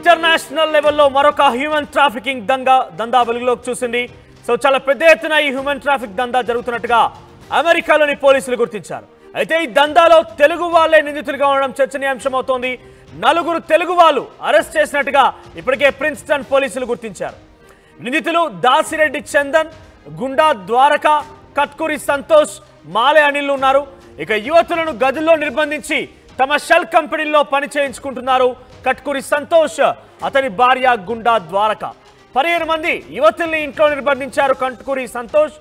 International లెవెల్లో మరొక human trafficking దందా వెలుగులోకి చూసింది. సో చాలా పెద్ద ఎత్తున ఈ హ్యూమన్ ట్రాఫిక్ దందా జరుగుతున్నట్టుగా అమెరికాలోని పోలీసులు గుర్తించారు. అయితే ఈ దందాలో తెలుగు వాళ్లే నిందితులుగా ఉండడం చర్చనీయాంశం అవుతోంది. 4 తెలుగు వాళ్ళు అరెస్ట్ చేసినట్టుగా ఇప్పటికే ప్రిన్స్టన్ పోలీసులు గుర్తించారు. నిందితులు దాసిరెడ్డి చందన్, గుండా ద్వారక, కట్కూరి సంతోష్, మాలే అనిల్ ఉన్నారు. ఇక యువతులను గదుల్లో నిర్బంధించి తమ షెల్ కంపెనీల్లో పని చేయించుకుంటున్నారు కట్కూరి సంతోష్, అతని భార్య గుండా ద్వారక. 15 మంది యువతుల్ని ఇంట్లో నిర్బంధించారు కట్కూరి సంతోష్.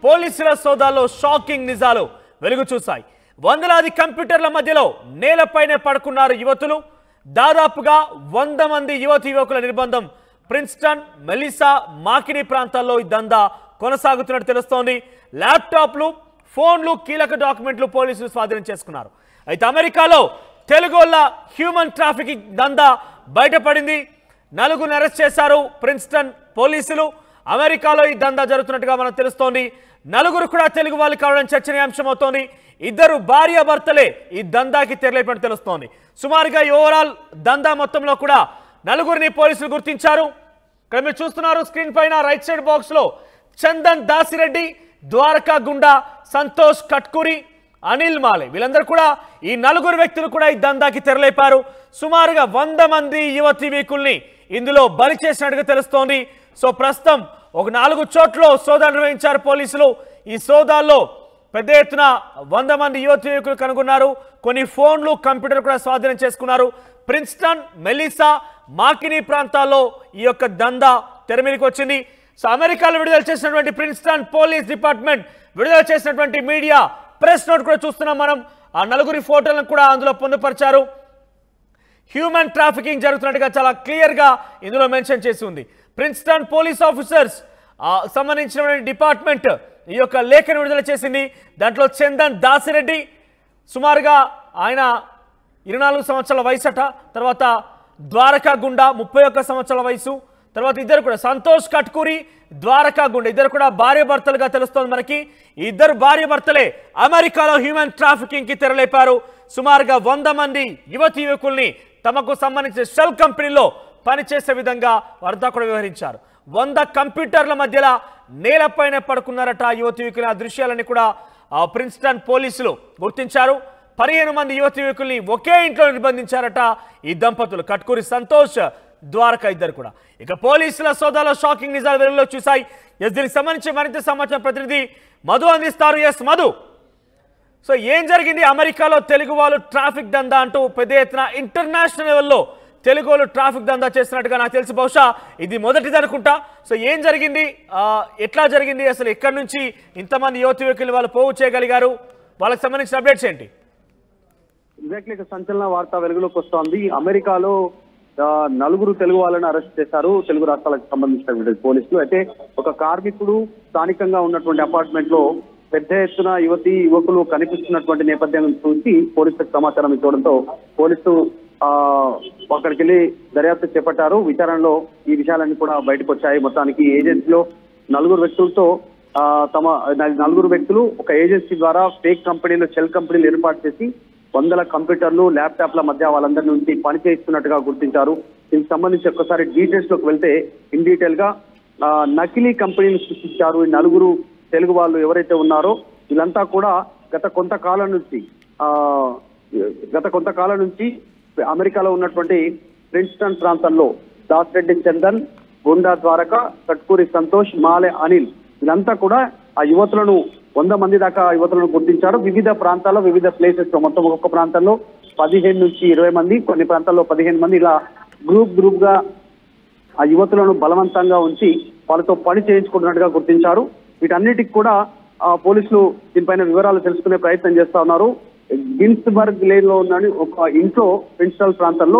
పోలీసుల సోదాల్లో షాకింగ్ నిజాలు వెలుగు చూశాయి. వందలాది కంప్యూటర్ల మధ్యలో నేలపైనే పడుకున్నారు యువతులు. దాదాపుగా 100 మంది యువకుల నిర్బంధం ప్రిన్స్టన్, మెలిసా, మాకిని ప్రాంతాల్లో ఈ దందా కొనసాగుతున్నట్టు తెలుస్తోంది. ల్యాప్టాప్లు, ఫోన్లు, కీలక డాక్యుమెంట్లు పోలీసులు స్వాధీనం చేసుకున్నారు. అయితే అమెరికాలో తెలుగోళ్ల హ్యూమన్ ట్రాఫికింగ్ దందా బయటపడింది. 4 అరెస్ట్ చేశారు ప్రిన్స్టన్ పోలీసులు. అమెరికాలో ఈ దందా జరుగుతున్నట్టుగా మనకు తెలుస్తోంది. 4 కూడా తెలుగు వాళ్ళు కావడం చర్చనీయాంశం అవుతోంది. 2 భార్యాభర్తలే ఈ దందాకి తెరలేపినట్టు తెలుస్తోంది. సుమారుగా ఓవరాల్ దందా మొత్తంలో కూడా 4 పోలీసులు గుర్తించారు. ఇక్కడ మీరు చూస్తున్నారు స్క్రీన్ పైన రైట్ సైడ్ బాక్స్ లో చందన్, దాసిరెడ్డి, ద్వారకా, గుండా, సంతోష్, కట్కూరి, అనిల్, మాలే వీళ్ళందరూ కూడా ఈ 4 వ్యక్తులు కూడా ఈ దందాకి తెరలేపారు. సుమారుగా 100 మంది యువకుల్ని ఇందులో బలి చేసినట్టుగా తెలుస్తోంది. సో ప్రస్తుతం ఒక 4 చోట్ల సోదాలు నిర్వహించారు పోలీసులు. ఈ సోదాల్లో పెద్ద ఎత్తున 100 మంది యువకులు కనుగొన్నారు. కొన్ని ఫోన్లు, కంప్యూటర్ కూడా స్వాధీనం చేసుకున్నారు. ప్రిన్స్టన్, మెలిసా, మాకిని ప్రాంతాల్లో ఈ యొక్క దందా తెరమీదికి వచ్చింది. సో అమెరికాలో విడుదల చేసినటువంటి ప్రిన్స్టన్ పోలీస్ డిపార్ట్మెంట్ విడుదల చేసినటువంటి మీడియా ప్రెస్ నోట్ కూడా చూస్తున్నాం మనం. ఆ 4 ఫోటోలను కూడా అందులో పొందుపరిచారు. హ్యూమన్ ట్రాఫికింగ్ జరుగుతున్నట్టుగా చాలా క్లియర్గా ఇందులో మెన్షన్ చేసి ఉంది. ప్రిన్స్టన్ పోలీస్ ఆఫీసర్స్ సంబంధించినటువంటి డిపార్ట్మెంట్ ఈ యొక్క లేఖను విడుదల చేసింది. దాంట్లో చందన్, దాసిరెడ్డి సుమారుగా ఆయన 24 సంవత్సరాల వయసట. తర్వాత ద్వారకా, గుండా 31 సంవత్సరాల వయసు. తర్వాత ఇద్దరు కూడా సంతోష్, కట్కూరి, ద్వారకా, గుండా ఇద్దరు కూడా భార్యాభర్తలుగా తెలుస్తోంది మనకి. ఈ 2 భార్యాభర్తలే అమెరికాలో హ్యూమన్ ట్రాఫికింగ్ కి తెరలేపారు. సుమారుగా 100 మంది యువకుల్ని తమకు సంబంధించిన షెల్ కంపెనీలో పనిచేసే విధంగా వారంతా కూడా వ్యవహరించారు. 100 కంప్యూటర్ల మధ్యలో నేలపైన పడుకున్నారట యువకులు. ఆ దృశ్యాలన్నీ కూడా ప్రిన్స్టన్ పోలీసులు గుర్తించారు. 15 మంది యువకుల్ని ఒకే ఇంట్లో నిర్బంధించారట ఈ దంపతులు, కట్కూరి సంతోష్, ద్వారకా ఇద్దరు కూడా. ఇక పోలీసుల సోదాలో షాకింగ్ నిజాలు వెలుగులో చూశాయి. దీనికి సంబంధించి మరింత సమాచారం ప్రతినిధి మధు అందిస్తారు. ఎస్ మధు, సో ఏం జరిగింది అమెరికాలో తెలుగు వాళ్ళు ట్రాఫిక్ దందా అంటూ పెద్ద ఎత్తున ఇంటర్నేషనల్ లెవెల్లో తెలుగు వాళ్ళు ట్రాఫిక్ దందా చేస్తున్నట్టుగా నాకు తెలిసి బహుశా ఇది మొదటిది అనుకుంటా. సో ఏం జరిగింది, ఎట్లా జరిగింది, అసలు ఎక్కడి నుంచి ఇంతమంది యువకులు వాళ్ళు పోగు చేయగలిగారు, వాళ్ళకి సంబంధించిన అప్డేట్స్ ఏంటి? ఎగ్జాక్ట్లీ సంచలన వార్త వెలుగులోకి వస్తోంది. అమెరికాలో 4 తెలుగు వాళ్ళని అరెస్ట్ చేశారు తెలుగు రాష్ట్రాలకు సంబంధించిన పోలీసులు. అయితే ఒక కార్మికుడు స్థానికంగా ఉన్నటువంటి అపార్ట్మెంట్ లో పెద్ద ఎత్తున యువకులు కనిపిస్తున్నటువంటి నేపథ్యం చూసి పోలీసులకు సమాచారం ఇవ్వడంతో పోలీసులు అక్కడికి వెళ్లి దర్యాప్తు చేపట్టారు. విచారణలో ఈ విషయాలన్నీ కూడా బయటకు వచ్చాయి. మొత్తానికి ఏజెన్సీలో 4 వ్యక్తులతో 4 వ్యక్తులు ఒక ఏజెన్సీ ద్వారా ఫేక్ కంపెనీలు, షెల్ కంపెనీలు ఏర్పాటు చేసి 100 కంప్యూటర్లు, ల్యాప్టాప్ల మధ్య వాళ్ళందరి నుంచి పని చేస్తున్నట్టుగా గుర్తించారు. దీనికి సంబంధించి ఒక్కసారి డీటెయిల్స్ లోకి వెళ్తే ఇన్ డీటెయిల్ గా నకిలీ కంపెనీలు సృష్టించారు ఈ 4 తెలుగు వాళ్ళు ఎవరైతే ఉన్నారో. వీళ్ళంతా కూడా గత కొంతకాలం నుంచి అమెరికాలో ఉన్నటువంటి ప్రిన్స్టన్ ప్రాంతంలో దాసిరెడ్డి చందన్, గుండా ద్వారక, కట్కూరి సంతోష్, మాలే అనిల్ వీళ్ళంతా కూడా ఆ యువతులను 100 మంది దాకా యువతులను గుర్తించారు. వివిధ ప్రాంతాల్లో, వివిధ ప్లేసెస్ లో మొత్తం ఒక్కొక్క ప్రాంతంలో 15 నుంచి 20 మంది, కొన్ని ప్రాంతాల్లో 15 మంది ఇలా గ్రూప్ గా ఆ యువతులను బలవంతంగా ఉంచి వాళ్ళతో పని చేయించుకుంటున్నట్టుగా గుర్తించారు. వీటన్నిటికి కూడా పోలీసులు దీనిపైన వివరాలు తెలుసుకునే ప్రయత్నం చేస్తా ఉన్నారు. గిన్స్బర్గ్ లేన్ లో ఉన్న ఒక ఇంట్లో ప్రిన్స్టన్ ప్రాంతంలో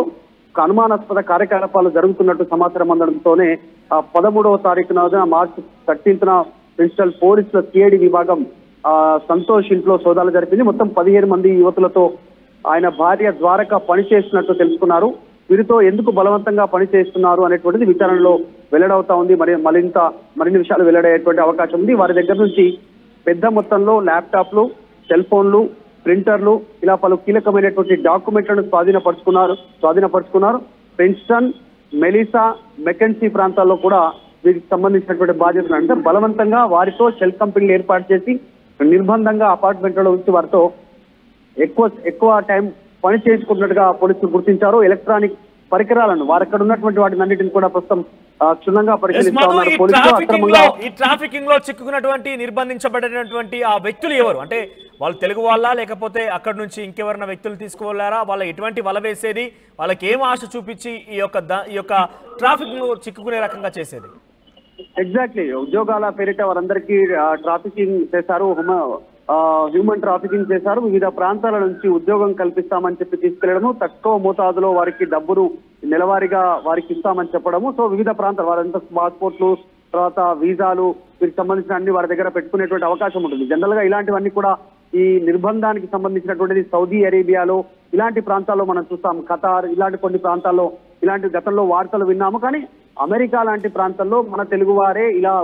ఒక అనుమానాస్పద కార్యకలాపాలు జరుగుతున్నట్టు సమాచారం అందడంతోనే 13వ తారీఖున మార్చి 13న ప్రిన్స్టన్ పోలీసుల సిఐడి విభాగం సంతోష్ ఇంట్లో సోదాలు జరిపింది. మొత్తం 15 మంది యువతులతో ఆయన భార్య ద్వారక పనిచేస్తున్నట్టు తెలుసుకున్నారు. వీరితో ఎందుకు బలవంతంగా పనిచేస్తున్నారు అనేటువంటిది విచారణలో వెల్లడవుతా ఉంది. మరిన్ని విషయాలు వెల్లడయ్యేటువంటి అవకాశం ఉంది. వారి దగ్గర నుంచి పెద్ద మొత్తంలో ల్యాప్టాప్లు, సెల్ ఫోన్లు, ప్రింటర్లు ఇలా పలు కీలకమైనటువంటి డాక్యుమెంట్లను స్వాధీనపరుచుకున్నారు. ప్రిన్స్టన్ మెలిసా, మెకెన్సీ ప్రాంతాల్లో కూడా వీరికి సంబంధించినటువంటి బాధ్యతలు అంటే బలవంతంగా వారితో షెల్ కంపెనీలు ఏర్పాటు చేసి నిర్బంధంగా అపార్ట్మెంట్లలో ఉంచి వారితో ఎక్కువ టైం పని చేసుకున్నట్టుగా పోలీసులు గుర్తించారు. ఎలక్ట్రానిక్ పరికరాలను వారు అక్కడ ఉన్నటువంటి వాటిని అన్నిటిని కూడా ప్రస్తుతం క్షుణ్ణంగా పరిశీలిస్తా ఉన్నారు పోలీసులు. ఈ ట్రాఫికింగ్ లో చిక్కుకున్నటువంటి నిర్బంధించబడినటువంటి ఆ వ్యక్తులు ఎవరు? అంటే వాళ్ళు తెలుగు వాళ్ళ, లేకపోతే అక్కడ నుంచి ఇంకెవరైనా వ్యక్తులు తీసుకువెళ్లారా? వాళ్ళ ఎటువంటి వల వేసేది, వాళ్ళకి ఏం ఆశ చూపించి ఈ యొక్క ట్రాఫిక్ లో చిక్కుకునే రకంగా చేసేది? ఎగ్జాక్ట్లీ, ఉద్యోగాల పేరిట వారందరికీ ట్రాఫికింగ్ చేశారు, హ్యూమన్ ట్రాఫికింగ్ చేశారు. వివిధ ప్రాంతాల నుంచి ఉద్యోగం కల్పిస్తామని చెప్పి తీసుకెళ్లడము, తక్కువ మోతాదులో వారికి డబ్బును నెలవారీగా వారికి ఇస్తామని చెప్పడము. సో వివిధ ప్రాంతాలు వారంతా పాస్పోర్ట్లు, తర్వాత వీసాలు, వీరికి సంబంధించిన అన్ని వారి దగ్గర పెట్టుకునేటువంటి అవకాశం ఉంటుంది. జనరల్ గా ఇలాంటివన్నీ కూడా ఈ నిర్బంధానికి సంబంధించినటువంటిది సౌదీ అరేబియాలో ఇలాంటి ప్రాంతాల్లో మనం చూస్తాం, ఖతార్ ఇలాంటి కొన్ని ప్రాంతాల్లో ఇలాంటి గతంలో వార్తలు విన్నాము. కానీ అమెరికా లాంటి ప్రాంతాల్లో మన తెలుగు వారే ఇలా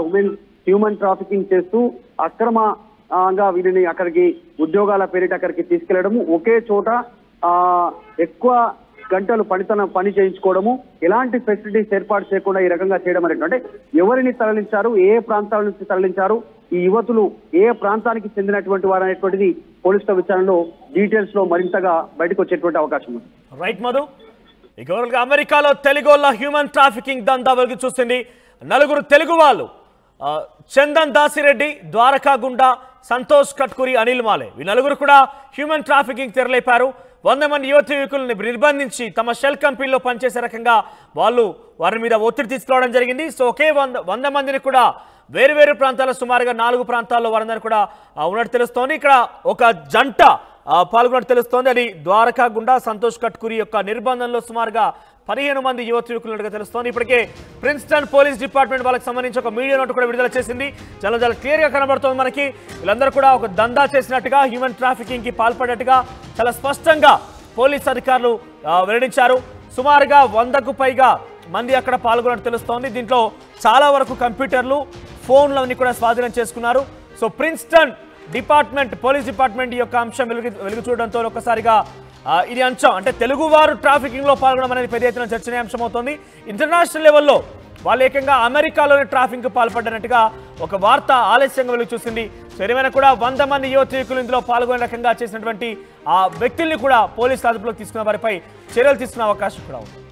హ్యూమన్ ట్రాఫికింగ్ చేస్తూ అక్రమంగా వీరిని అక్కడికి ఉద్యోగాల పేరిట అక్కడికి తీసుకెళ్లడము, ఒకే చోట ఎక్కువ గంటలు పని చేయించుకోవడము, ఎలాంటి ఫెసిలిటీస్ ఏర్పాటు చేయకుండా ఈ రకంగా చేయడం అనేటువంటి ఎవరిని తరలించారు, ఏ ప్రాంతాల నుంచి తరలించారు, ఈ యువతులు ఏ ప్రాంతానికి చెందినటువంటి వారు అనేటువంటిది పోలీసుల విచారణలో డీటెయిల్స్ లో మరింతగా బయటకు వచ్చేటువంటి అవకాశం ఉంది. రైట్ మధు, ఇక అమెరికాలో తెలుగోళ్ళ హ్యూమన్ ట్రాఫికింగ్ దందా వెలుగు చూసింది. 4 తెలుగు వాళ్ళు, చందన్ దాసిరెడ్డి, ద్వారకా గుండా, సంతోష్ కట్కూరి, అనిల్ మాలే, ఈ 4 కూడా హ్యూమన్ ట్రాఫికింగ్ తెరలేపారు. 100 మంది యువకులను నిర్బంధించి తమ షెల్ కంపెనీలో పనిచేసే రకంగా వారి మీద ఒత్తిడి తీసుకురావడం జరిగింది. సో ఒకే 100 మందిని కూడా వేరు ప్రాంతాల్లో సుమారుగా 4 ప్రాంతాల్లో వారందరూ కూడా ఉన్నట్టు తెలుస్తోంది. ఇక్కడ ఒక జంట పాల్గొన్నట్టు తెలుస్తోంది. అది ద్వారకా గుండా, సంతోష్ కట్కూరి యొక్క నిర్బంధంలో సుమారుగా 15 మంది యువకులుగా తెలుస్తోంది. ఇప్పటికే ప్రిన్స్టన్ పోలీస్ డిపార్ట్మెంట్ వాళ్ళకి సంబంధించి ఒక మీడియా నోట్ కూడా విడుదల చేసింది. చాలా క్లియర్ గా కనబడుతోంది మనకి. వీళ్ళందరూ కూడా ఒక దందా చేసినట్టుగా, హ్యూమన్ ట్రాఫికింగ్ కి పాల్పడినట్టుగా చాలా స్పష్టంగా పోలీస్ అధికారులు వెల్లడించారు. సుమారుగా 100కు పైగా మంది అక్కడ పాల్గొన్నట్టు తెలుస్తోంది. దీంట్లో చాలా వరకు కంప్యూటర్లు, ఫోన్లు అన్ని కూడా స్వాధీనం చేసుకున్నారు. సో ప్రిన్స్టన్ పోలీస్ డిపార్ట్మెంట్ ఈ యొక్క అంశం వెలుగు చూడడంతో ఒక్కసారిగా ఇది అంశం అంటే తెలుగువారు ట్రాఫికింగ్ లో పాల్గొనడం అనేది పెద్ద ఎత్తున చర్చనీయాంశం అవుతోంది. ఇంటర్నేషనల్ లెవెల్లో వాళ్ళు ఏకంగా అమెరికాలోని ట్రాఫిక్ పాల్పడినట్టుగా ఒక వార్త ఆలస్యంగా వెలుగు చూసింది. సో ఏమైనా కూడా 100 మంది యువకులు ఇందులో పాల్గొనే రకంగా చేసినటువంటి ఆ వ్యక్తుల్ని కూడా పోలీసులు అదుపులోకి తీసుకున్న వారిపై చర్యలు తీసుకునే అవకాశం కూడా ఉంది.